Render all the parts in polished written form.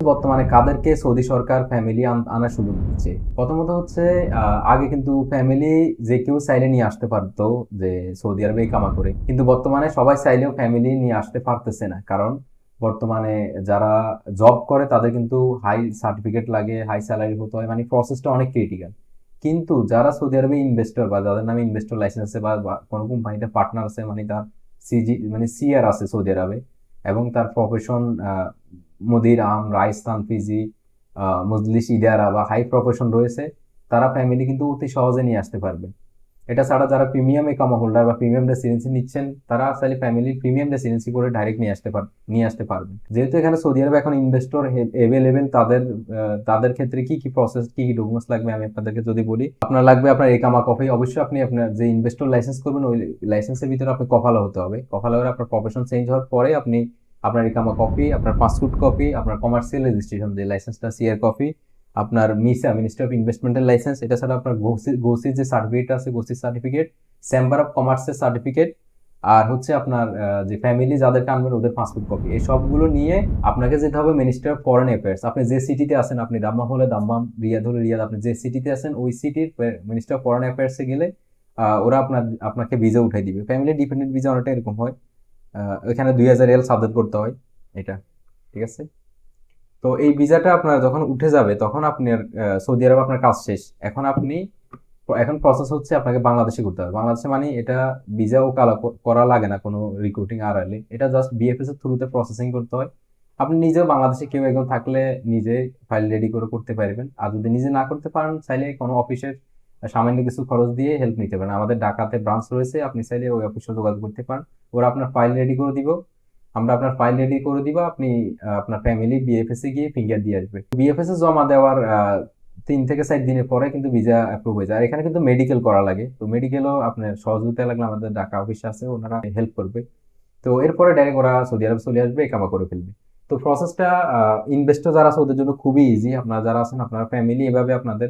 বর্তমানে কাদেরকে সৌদি সরকার ফ্যামিলি আনার সুযোগ দিচ্ছে? প্রথমত হচ্ছে আগে কিন্তু ফ্যামিলি যে কেউ চাইলে নিয়ে আসতে পারতো, যে সৌদি আরবে ইকামা করে। কিন্তু বর্তমানে সবাই চাইলেও ফ্যামিলি নিয়ে আসতে পারতেছে না, কারণ বর্তমানে যারা জব করে তাদের কিন্তু হাই সার্টিফিকেট লাগে, হাই স্যালারি হতে হয়, মানে প্রসেসটা অনেক ক্রিটিক্যাল। কিন্তু যারা সৌদি আরবে ইনভেস্টর বা যাদের নামে ইনভেস্টর লাইসেন্স আছে বা কোনো কোম্পানিতে পার্টনার আছে, মানে তার মানে সিআর আছে সৌদি আরবে, এবং তার প্রফেশন মুদির আম, রাইস্তান, ফিজি, মজলিস ইদারা বা হাই প্রফেশন রয়েছে, তারা ফ্যামিলি কিন্তু অতি সহজে নিয়ে আসতে পারবে। এটা ছাড়া যারা প্রিমিয়াম একামা হোল্ডার বা প্রিমিয়াম রেসিডেন্সি নিচ্ছেন, তারা আসলে ফ্যামিলি প্রিমিয়াম রেসিডেন্সি করে ডাইরেক্ট নিয়ে আসতে পারবেন। যেহেতু এখানে সৌদি আরবে এখন ইনভেস্টর এভেলেবেল, তাদের ক্ষেত্রে কি কি প্রসেস, কি কি ডকুমেন্টস লাগবে আমি আপনাদেরকে যদি বলি। আপনার লাগবে আপনার একামা কপি। অবশ্যই আপনি আপনার যে ইনভেস্টর লাইসেন্স করবেন, ওই লাইসেন্সের ভিতরে আপনি কফালা হতে হবে। কফালা হলে আপনার প্রফেশন চেঞ্জ হওয়ার পরে আপনি আপনার একামা কপি, আপনার পাসপোর্ট কপি, আপনার কমার্শিয়াল রেজিস্ট্রেশন যে লাইসেন্সটা সিআর কপি, আপনার মিসা মিনিস্ট্রি অফ ইনভেস্টমেন্টের লাইসেন্স, এটা ছাড়া আপনার গোসি যে সার্টিফিকেট আছে, গোসি সার্টিফিকেট, চেম্বার অফ কমার্সের সার্টিফিকেট, আর হচ্ছে আপনার যে ফ্যামিলি যাদেরকে আনবেন ওদের পাসপোর্ট কপি, এই সবগুলো নিয়ে আপনাকে যেতে হবে মিনিস্ট্রি অফ ফরেন অ্যাফেয়ার্স। আপনি যে সিটিতে আছেন, আপনি দাম্মাম হলে দাম্মাম, রিয়াদ হলে রিয়াদ, আপনি যে সিটিতে আছেন ওই সিটির মিনিস্ট্রি অফ ফরেন অ্যাফেয়ার্সে গেলে ওরা আপনাকে ভিসা উঠাই দিবে। ফ্যামিলি ডিপেন্ডেন্ট ভিসা অনেকটা এরকম হয়। ওইখানে 2000 রিয়াল সাবমিট করতে হয় এটা, ঠিক আছে? তো এই ভিসাটা আপনার যখন উঠে যাবে তখন আপনার সৌদি আরবে আপনার কাজ শেষ। এখন প্রসেস হচ্ছে আপনাকে বাংলাদেশে করতে হবে। বাংলাদেশে মানে এটা ভিসা ও করা লাগে না কোনো রিক্রুটিং আড়ালে, এটা জাস্ট বিএফএস এর থ্রুতে প্রসেসিং করতে হয়। আপনি নিজেও বাংলাদেশে কেউ একজন থাকলে নিজে ফাইল রেডি করে করতে পারবেন, আর যদি নিজে না করতে পারেন চাইলে কোনো অফিসের সামান্য কিছু খরচ দিয়ে হেল্প নিতে পারেন। আমাদের ঢাকাতে ব্রাঞ্চ রয়েছে, আপনি চাইলে ওই অফিসে যোগাযোগ করতে পারেন। ওরা আপনার ফাইল রেডি করে দিব, আমরা আপনার ফাইল রেডি করে দিব। আপনি আপনার ফ্যামিলি বিএফএস এ গিয়ে ফিঙ্গার দিয়ে আসবে। বিএফএস এ জমা দেওয়ার 3 থেকে 4 দিনের পরে কিন্তু ভিসা অ্যাপ্রুভ হয়ে যায়। আর এখানে কিন্তু মেডিকেল করা লাগে, তো মেডিকেলও আপনার সহযোগিতা লাগলে আমাদের ঢাকা অফিস আছে, ওনারা হেল্প করবে। তো এরপরে ডাইরেক্ট ওরা সৌদি আরব চলে আসবে, একামা করে ফেলবে। তো প্রসেসটা ইনভেস্টর যারা আছে ওদের জন্য খুবই ইজি। আপনারা যারা আছেন আপনারা ফ্যামিলি এভাবে আপনাদের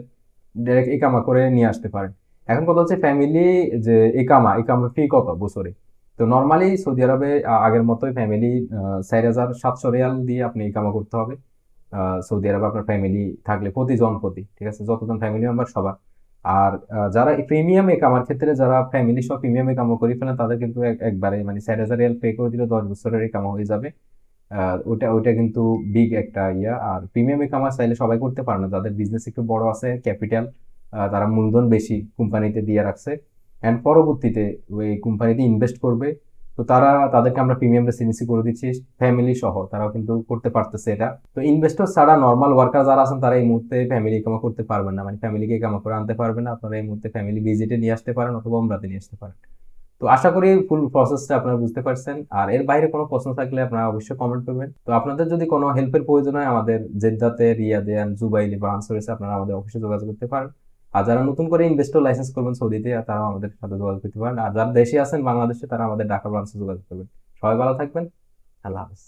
ডাইরেক্ট একামা করে নিয়ে আসতে পারেন। এখন কথা হচ্ছে ফ্যামিলি যে একামা ফি কত বছরে? তো নর্মালি সৌদি আরবে আগের মতোই ফ্যামিলি 4,700 রিয়াল দিয়ে আপনি ইকামা করতে হবে। সৌদি আরবে আপনার ফ্যামিলি থাকলে প্রতিজন প্রতি, ঠিক আছে, যতজন ফ্যামিলি মেম্বার সবার। আর যারা প্রিমিয়াম একামার ক্ষেত্রে, যারা ফ্যামিলি সব প্রিমিয়াম একামা করে ফেলেন, তাদের কিন্তু একবারে মানে 4,000 রিয়াল পে করে দিলে 10 বছরের একামা হয়ে যাবে। ওইটা ওইটা কিন্তু বিগ একটা ইয়া। আর প্রিমিয়াম একামা চাইলে সবাই করতে পারে না, যাদের বিজনেস একটু বড় আছে, ক্যাপিটাল, তারা মূলধন বেশি কোম্পানিতে দিয়ে রাখছে এন্ড পরবর্তীতে ওই কোম্পানিতে ইনভেস্ট করবে। তো তাদেরকে আমরা প্রিমিয়াম রেসিডেন্সি করে দিচ্ছি, ফ্যামিলি সহ তারাও কিন্তু করতে পারতেছে এটা। তো ইনভেস্টর ছাড়া নর্মাল ওয়ার্কার যারা আছেন তারা এই মুহূর্তে ফ্যামিলি কামা করতে পারবেন না, মানে ফ্যামিলিকে কামা করে আনতে পারবেন না। আপনারা এই মুহূর্তে ফ্যামিলি ভিজিটে নিয়ে আসতে পারেন অথবা উমরাতে নিয়ে আসতে পারেন। তো আশা করি ফুল প্রসেসটা আপনারা বুঝতে পারছেন। আর এর বাইরে কোনো প্রশ্ন থাকলে আপনারা অবশ্যই কমেন্ট করবেন। তো আপনাদের যদি কোনো হেল্পের প্রয়োজন হয়, আমাদের জেদ্দাতে, রিয়াদে এন্ড জুবাইলে ব্রাঞ্চ রয়েছে, আপনারা আমাদের অফিসে যোগাযোগ করতে পারেন। আর যারা নতুন করে ইনভেস্টর লাইসেন্স করবেন সৌদিতে, তারা আমাদের সাথে যোগাযোগ করতে পারেন। আর যারা দেশে আছেন বাংলাদেশে, তারা আমাদের ঢাকা ব্রাঞ্চে যোগাযোগ করবেন। সবাই ভালো থাকবেন। আল্লাহ হাফেজ।